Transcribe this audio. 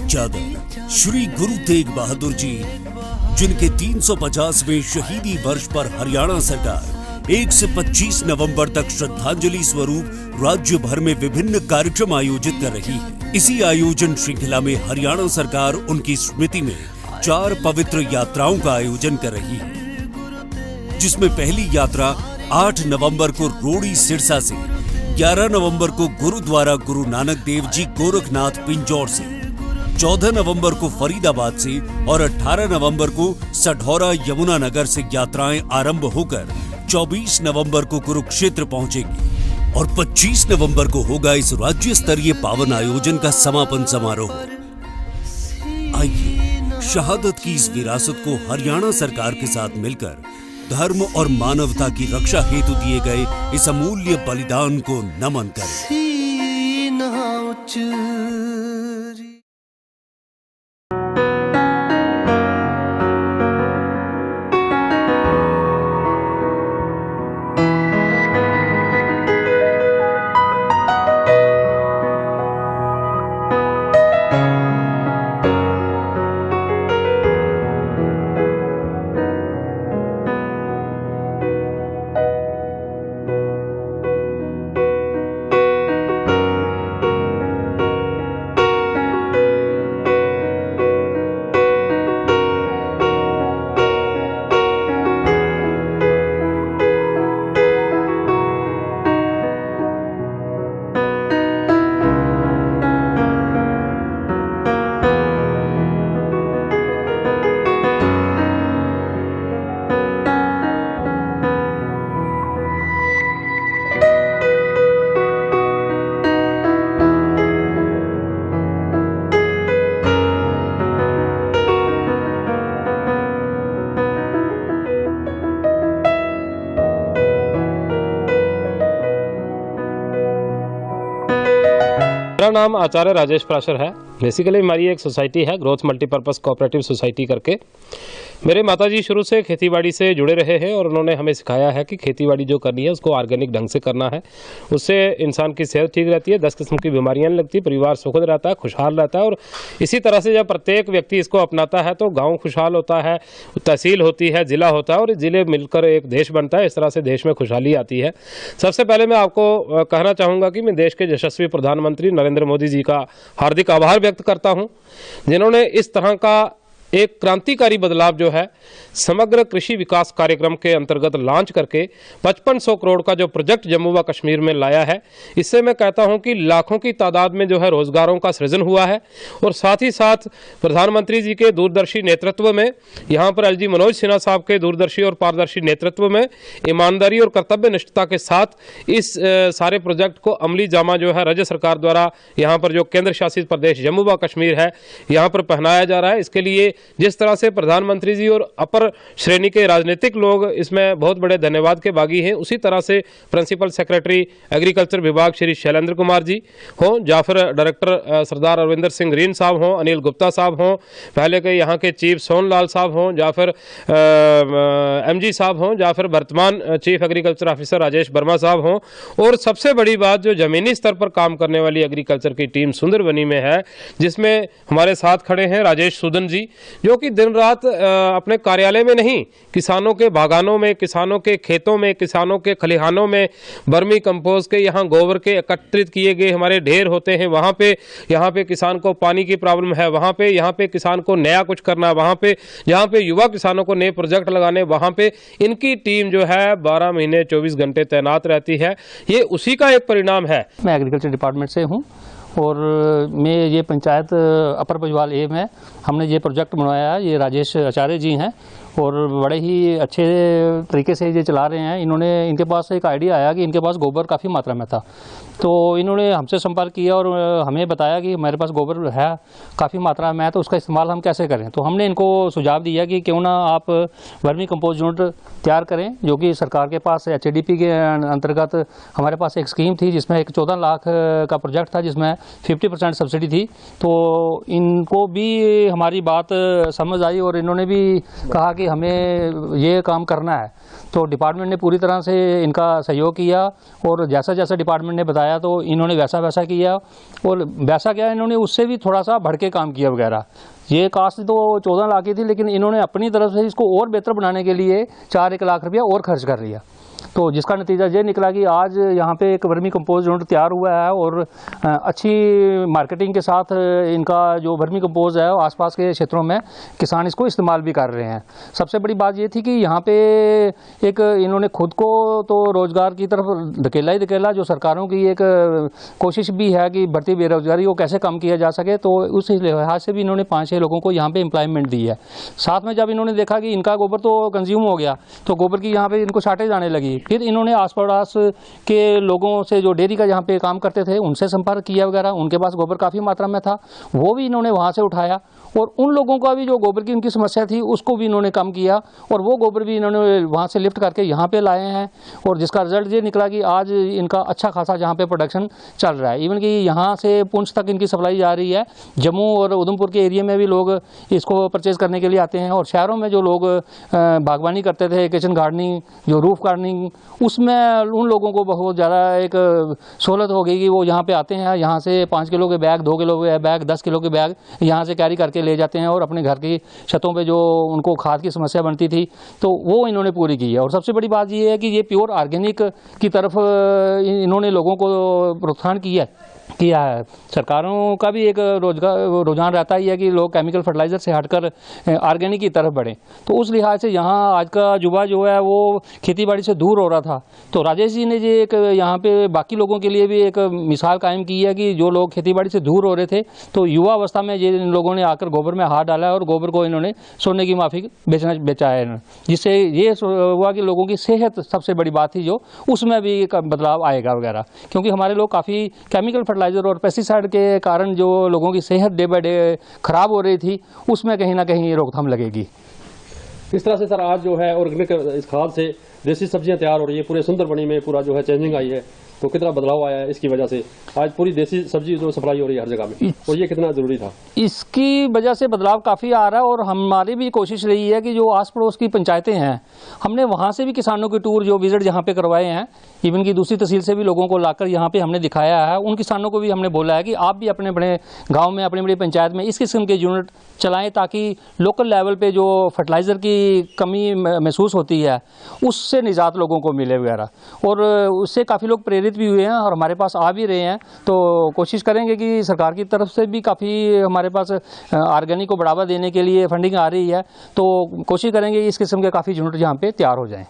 चादर श्री गुरु तेग बहादुर जी, जिनके 350वें शहीदी वर्ष पर हरियाणा सरकार 1 से 25 नवंबर तक श्रद्धांजलि स्वरूप राज्य भर में विभिन्न कार्यक्रम आयोजित कर रही है। इसी आयोजन श्रृंखला में हरियाणा सरकार उनकी स्मृति में 4 पवित्र यात्राओं का आयोजन कर रही है, जिसमें पहली यात्रा 8 नवंबर को रोड़ी सिरसा से, 11 नवंबर को गुरुद्वारा गुरु नानक देव जी गोरखनाथ पिंजौर से, 14 नवंबर को फरीदाबाद से और 18 नवंबर को सढौरा यमुनानगर से यात्राएं आरंभ होकर 24 नवंबर को कुरुक्षेत्र पहुंचेगी और 25 नवंबर को होगा इस राज्य स्तरीय पावन आयोजन का समापन समारोह। आइए शहादत की इस विरासत को हरियाणा सरकार के साथ मिलकर धर्म और मानवता की रक्षा हेतु दिए गए इस अमूल्य बलिदान को नमन करें। मेरा नाम आचार्य राजेश प्राशर है। बेसिकली हमारी एक सोसाइटी है ग्रोथ मल्टीपर्पज़ कोऑपरेटिव सोसाइटी करके। मेरे माताजी शुरू से खेतीबाड़ी से जुड़े रहे हैं और उन्होंने हमें सिखाया है कि खेतीबाड़ी जो करनी है उसको ऑर्गेनिक ढंग से करना है। उससे इंसान की सेहत ठीक रहती है, 10 किस्म की बीमारियां नहीं लगती, परिवार सुखद रहता है, खुशहाल रहता है। और इसी तरह से जब प्रत्येक व्यक्ति इसको अपनाता है तो गाँव खुशहाल होता है, तहसील होती है, जिला होता है और जिले मिलकर एक देश बनता है। इस तरह से देश में खुशहाली आती है। सबसे पहले मैं आपको कहना चाहूँगा कि मैं देश के यशस्वी प्रधानमंत्री नरेंद्र मोदी जी का हार्दिक आभार व्यक्त करता हूँ, जिन्होंने इस तरह का एक क्रांतिकारी बदलाव जो है समग्र कृषि विकास कार्यक्रम के अंतर्गत लॉन्च करके 5500 करोड़ का जो प्रोजेक्ट जम्मू व कश्मीर में लाया है। इससे मैं कहता हूं कि लाखों की तादाद में जो है रोजगारों का सृजन हुआ है। और साथ ही साथ प्रधानमंत्री जी के दूरदर्शी नेतृत्व में, यहाँ पर एलजी मनोज सिन्हा साहब के दूरदर्शी और पारदर्शी नेतृत्व में ईमानदारी और कर्तव्य निष्ठता के साथ इस सारे प्रोजेक्ट को अमली जामा जो है राज्य सरकार द्वारा यहाँ पर जो केंद्र शासित प्रदेश जम्मू व कश्मीर है यहाँ पर पहनाया जा रहा है। इसके लिए जिस तरह से प्रधानमंत्री जी और अपर श्रेणी के राजनीतिक लोग इसमें बहुत बड़े धन्यवाद के बागी हैं, उसी तरह से प्रिंसिपल सेक्रेटरी एग्रीकल्चर विभाग श्री शैलेंद्र कुमार जी हों, या फिर डायरेक्टर सरदार अरविंदर सिंह रीन साहब हों, अनिल गुप्ता साहब हों, पहले के यहाँ के चीफ सोनलाल साहब हों, या फिर एमजी साहब हों, या फिर वर्तमान chief agriculture officer Rajesh Verma साहब हों। और सबसे बड़ी बात जो जमीनी स्तर पर काम करने वाली एग्रीकल्चर की टीम सुंदरबनी में है, जिसमें हमारे साथ खड़े हैं राजेश सूदन जी, जो कि दिन रात अपने कार्यालय में नहीं, किसानों के बागानों में, किसानों के खेतों में, किसानों के खलिहानों में वर्मी कंपोस्ट के, यहाँ गोबर के एकत्रित किए गए हमारे ढेर होते हैं, वहाँ पे यहाँ पे किसान को पानी की प्रॉब्लम है, वहाँ पे यहाँ पे किसान को नया कुछ करना, वहाँ पे जहाँ पे युवा किसानों को नए प्रोजेक्ट लगाने, वहाँ पे इनकी टीम जो है 12 महीने 24 घंटे तैनात रहती है। ये उसी का एक परिणाम है। मैं एग्रीकल्चर डिपार्टमेंट से हूँ और मैं ये पंचायत अपर बजवाल ए में हमने ये प्रोजेक्ट बनवाया है। ये राजेश आचार्य जी हैं और बड़े ही अच्छे तरीके से ये चला रहे हैं। इनके पास एक आइडिया आया कि इनके पास गोबर काफ़ी मात्रा में था, तो इन्होंने हमसे संपर्क किया और हमें बताया कि मेरे पास गोबर है काफ़ी मात्रा में, तो उसका इस्तेमाल हम कैसे करें। तो हमने इनको सुझाव दिया कि क्यों ना आप वर्मी कंपोस्ट यूनिट तैयार करें, जो कि सरकार के पास HADP के अंतर्गत हमारे पास एक स्कीम थी जिसमें एक 14 लाख का प्रोजेक्ट था, जिसमें 50% सब्सिडी थी। तो इनको भी हमारी बात समझ आई और इन्होंने भी कहा कि हमें ये काम करना है, तो डिपार्टमेंट ने पूरी तरह से इनका सहयोग किया और जैसा जैसा डिपार्टमेंट ने बताया तो इन्होंने वैसा वैसा किया। और वैसा क्या, इन्होंने उससे भी थोड़ा सा बढ़ के काम किया वगैरह। ये कास्ट तो 14 लाख की थी, लेकिन इन्होंने अपनी तरफ से इसको और बेहतर बनाने के लिए 4-1 लाख रुपया और खर्च कर लिया। तो जिसका नतीजा ये निकला कि आज यहाँ पे एक वर्मी कंपोज यूनिट तैयार हुआ है और अच्छी मार्केटिंग के साथ इनका जो वर्मी कंपोज है आसपास के क्षेत्रों में किसान इसको इस्तेमाल भी कर रहे हैं। सबसे बड़ी बात ये थी कि यहाँ पे एक इन्होंने खुद को तो रोज़गार की तरफ धकेला ही धकेला, जो सरकारों की एक कोशिश भी है कि बढ़ती बेरोजगारी को कैसे कम किया जा सके, तो उस लिहाज से भी इन्होंने 5-6 लोगों को यहाँ पे एम्प्लॉयमेंट दी है। साथ में जब इन्होंने देखा कि इनका गोबर तो कंज्यूम हो गया, तो गोबर की यहाँ पे इनको शार्टेज आने लगी, फिर इन्होंने आस पड़ोस के लोगों से जो डेयरी का जहाँ पे काम करते थे उनसे संपर्क किया वगैरह, उनके पास गोबर काफ़ी मात्रा में था, वो भी इन्होंने वहाँ से उठाया और उन लोगों का भी जो गोबर की उनकी समस्या थी उसको भी इन्होंने कम किया और वो गोबर भी इन्होंने वहाँ से लिफ्ट करके यहाँ पे लाए हैं। और जिसका रिजल्ट ये निकला कि आज इनका अच्छा खासा जहाँ पे प्रोडक्शन चल रहा है। इवन कि यहाँ से पुंछ तक इनकी सप्लाई जा रही है, जम्मू और उधमपुर के एरिया में भी लोग इसको परचेज करने के लिए आते हैं। और शहरों में जो लोग बागवानी करते थे, किचन गार्डनिंग, जो रूफ गार्डनिंग, उसमें उन लोगों को बहुत ज़्यादा एक सहूलत हो गई कि वो यहाँ पे आते हैं, यहाँ से 5 किलो के बैग, 2 किलो के बैग, 10 किलो के बैग यहाँ से कैरी करके ले जाते हैं और अपने घर की छतों पे जो उनको खाद की समस्या बनती थी तो वो इन्होंने पूरी की है। और सबसे बड़ी बात ये है कि ये प्योर ऑर्गेनिक की तरफ इन्होंने लोगों को प्रोत्साहन किया है। सरकारों का भी एक रुझान रहता ही है कि लोग केमिकल फर्टिलाइज़र से हटकर ऑर्गेनिक की तरफ बढ़ें। तो उस लिहाज से यहाँ आज का युवा जो है वो खेतीबाड़ी से दूर हो रहा था, तो राजेश जी ने ये एक यहाँ पे बाकी लोगों के लिए भी एक मिसाल कायम की है कि जो लोग खेतीबाड़ी से दूर हो रहे थे तो युवा अवस्था में ये इन लोगों ने आकर गोबर में हाथ डाला है और गोबर को इन्होंने सोने की माफिक बेचा है, जिससे ये हुआ कि लोगों की सेहत सबसे बड़ी बात थी जो उसमें भी एक बदलाव आएगा वगैरह। क्योंकि हमारे लोग काफ़ी केमिकल फर्टिलाइज़र और पेस्टिसाइड के कारण जो लोगों की सेहत डे बाय डे खराब हो रही थी उसमें कहीं ना कहीं रोकथाम लगेगी। इस तरह से सर आज जो है ऑर्गेनिक इस खाद से देसी सब्जियां तैयार हो रही है, पूरे सुंदरबनी में पूरा जो है चेंजिंग आई है, तो कितना बदलाव आया है इसकी वजह से आज पूरी देसी सब्जी जो सप्लाई हो रही है हर जगह में, और ये कितना ज़रूरी था। इसकी वजह से बदलाव काफ़ी आ रहा है और हमारी भी कोशिश रही है कि जो आस पड़ोस की पंचायतें हैं हमने वहाँ से भी किसानों के टूर जो विजिट जहाँ पे करवाए हैं, इवन की दूसरी तहसील से भी लोगों को लाकर यहाँ पे हमने दिखाया है। उन किसानों को भी हमने बोला है कि आप भी अपने बड़े गाँव में, अपनी बड़ी पंचायत में इस किस्म के यूनिट चलाएँ ताकि लोकल लेवल पे जो फर्टिलाइज़र की कमी महसूस होती है उससे निजात लोगों को मिले वगैरह। और उससे काफ़ी लोग प्रेरित भी हुए हैं और हमारे पास आ भी रहे हैं। तो कोशिश करेंगे कि सरकार की तरफ से भी काफ़ी हमारे पास ऑर्गेनिक को बढ़ावा देने के लिए फंडिंग आ रही है, तो कोशिश करेंगे इस किस्म के काफ़ी यूनिट यहाँ पे तैयार हो जाएं।